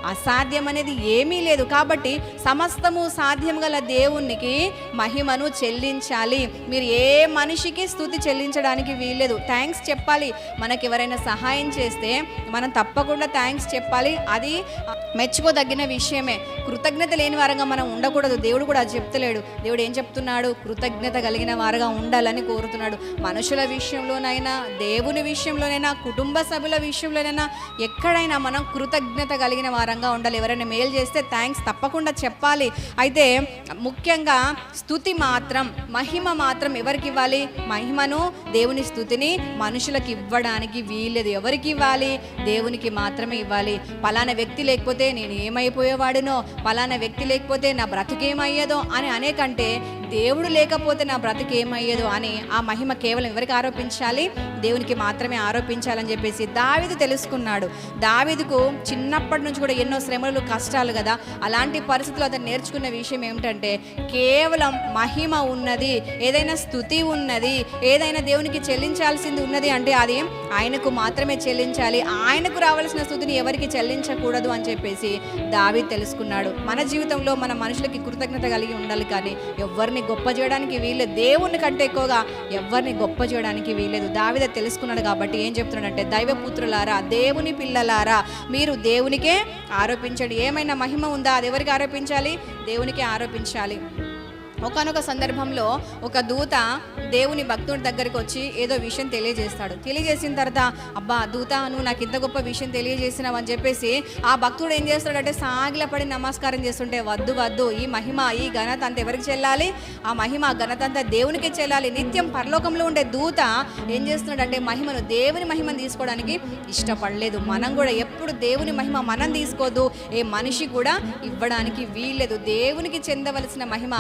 అసాధ్యం అనేది ఏమీ లేదు. కాబట్టి సమస్తము సాధ్యం గల దేవునికి మహిమను చెల్లించాలి. మీరు ఏ మనిషికి స్తుతి చెల్లించడానికి వీల్లేదు. థ్యాంక్స్ చెప్పాలి. మనకి ఎవరైనా సహాయం చేస్తే మనం తప్పకుండా థ్యాంక్స్ చెప్పాలి. అది మెచ్చుకోదగిన విషయమే. కృతజ్ఞత లేని వారంగా మనం ఉండకూడదు. దేవుడు కూడా అది చెప్తలేడు. దేవుడు ఏం చెప్తున్నాడు? కృతజ్ఞత కలిగిన వారుగా ఉండాలని కోరుతున్నాడు. మనుషుల విషయంలోనైనా, దేవుని విషయంలోనైనా, కుటుంబ సభ్యుల విషయంలోనైనా ఎక్కడైనా మనం కృతజ్ఞత కలిగిన వారంగా ఉండాలి. ఎవరైనా మేలు చేస్తే థ్యాంక్స్ తప్పకుండా చెప్పాలి. అయితే ముఖ్యంగా స్తుతి మాత్రం, మహిమ మాత్రం ఎవరికి ఇవ్వాలి? మహిమను, దేవుని స్తుతిని మనుషులకు ఇవ్వడానికి వీల్లేదు. ఎవరికి ఇవ్వాలి? దేవునికి మాత్రమే ఇవ్వాలి. పలానా వ్యక్తి లేకపోతే నేను ఏమైపోయేవాడునో, పలానా వ్యక్తి లేకపోతే నా బ్రతికేమయ్యేదో అని అనేకంటే దేవుడు లేకపోతే నా బ్రతికేమయ్యేదో అని ఆ మహిమ కేవలం ఎవరికి ఆరోపించాలి? దేవునికి మాత్రమే ఆరోపించాలని చెప్పేసి దావీదు తెలుసుకున్నాడు. దావీదుకు చిన్నప్పటి నుంచి కూడా ఎన్నో శ్రమలు, కష్టాలు కదా. అలాంటి పరిస్థితులు అతను నేర్చుకున్న విషయం ఏమిటంటే కేవలం మహిమ ఉన్నది, ఏదైనా స్తుతి ఉన్నది, ఏదైనా దేవునికి చెల్లించాల్సింది ఉన్నది అంటే అది ఆయనకు మాత్రమే చెల్లించాలి. ఆయనకు రావాల్సిన స్తుతిని ఎవరికి చెల్లించకూడదు అని చెప్పేసి దావీదు తెలుసుకున్నాడు. మన జీవితంలో మన మనుషులకి కృతజ్ఞత కలిగి ఉండాలి, కానీ ఎవరిని గొప్ప చేయడానికి వీల్లేదు. దేవుని కంటే ఎక్కువగా ఎవరిని గొప్ప చేయడానికి వీల్లేదు. దావీదు తెలుసుకున్నాడు. కాబట్టి ఏం చెప్తున్నాడంటే, దైవపుత్రులారా, దేవుని పిల్లలారా, మీరు దేవునికే ఆరోపించండి. ఏమైనా మహిమ ఉందా? అది ఎవరికి ఆరోపించాలి? దేవునికే ఆరోపించాలి. ఒకానొక సందర్భంలో ఒక దూత దేవుని భక్తుడి దగ్గరికి వచ్చి ఏదో విషయం తెలియజేస్తాడు. తెలియజేసిన తర్వాత, అబ్బా దూత, నువ్వు నాకు ఇంత గొప్ప విషయం తెలియజేసినావు అని చెప్పేసి ఆ భక్తుడు ఏం చేస్తాడంటే సాగిలపడి నమస్కారం చేస్తుంటే, వద్దు వద్దు, ఈ మహిమ, ఈ ఘనత అంతా ఎవరికి చెల్లాలి? ఆ మహిమ, ఘనత అంతా దేవునికే చెల్లాలి. నిత్యం పరలోకంలో ఉండే దూత ఏం చేస్తున్నాడంటే మహిమను, దేవుని మహిమను తీసుకోవడానికి ఇష్టపడలేదు. మనం కూడా ఎప్పుడు దేవుని మహిమ మనం తీసుకోవద్దు, ఏ మనిషి కూడా ఇవ్వడానికి వీల్లేదు. దేవునికి చెందవలసిన మహిమ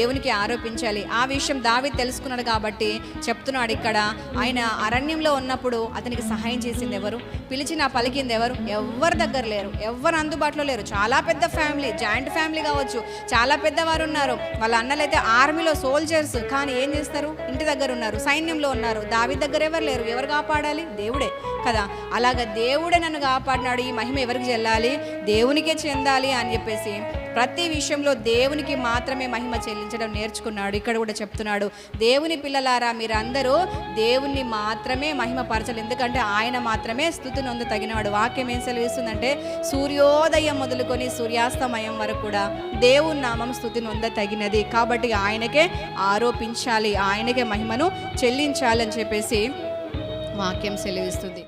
దేవునికి ఆరోపించాలి. ఆ విషయం దావీదు తెలుసుకున్నాడు. కాబట్టి చెప్తున్నాడు ఇక్కడ, ఆయన అరణ్యంలో ఉన్నప్పుడు అతనికి సహాయం చేసింది ఎవరు? పిలిచిన పలికింది ఎవరు? ఎవరి దగ్గర లేరు, ఎవరు అందుబాటులో లేరు. చాలా పెద్ద ఫ్యామిలీ, జాయింట్ ఫ్యామిలీ కావచ్చు, చాలా పెద్దవారు ఉన్నారు. వాళ్ళ అన్నలైతే ఆర్మీలో సోల్జర్స్, కానీ ఏం చేస్తారు? ఇంటి దగ్గర ఉన్నారు, సైన్యంలో ఉన్నారు. దావీదు దగ్గర ఎవరు లేరు. ఎవరు కాపాడాలి? దేవుడే కదా. అలాగా దేవుడే నన్ను కాపాడినాడు, ఈ మహిమ ఎవరికి చెల్లాలి? దేవునికే చెందాలి అని చెప్పేసి ప్రతి విషయంలో దేవునికి మాత్రమే మహిమ చెల్లించడం నేర్చుకున్నాడు. ఇక్కడ కూడా చెప్తున్నాడు, దేవుని పిల్లలారా, మీరందరూ దేవుణ్ణి మాత్రమే మహిమ పరచాలి. ఎందుకంటే ఆయన మాత్రమే స్తుతి నొంద తగినవాడు. వాక్యం ఏం సెలవిస్తుందంటే, సూర్యోదయం మొదలుకొని సూర్యాస్తమయం వరకు కూడా దేవుని నామం స్తుతి నొంద తగినది. కాబట్టి ఆయనకే ఆరోపించాలి, ఆయనకే మహిమను చెల్లించాలి అని చెప్పేసి వాక్యం సెలవిస్తుంది.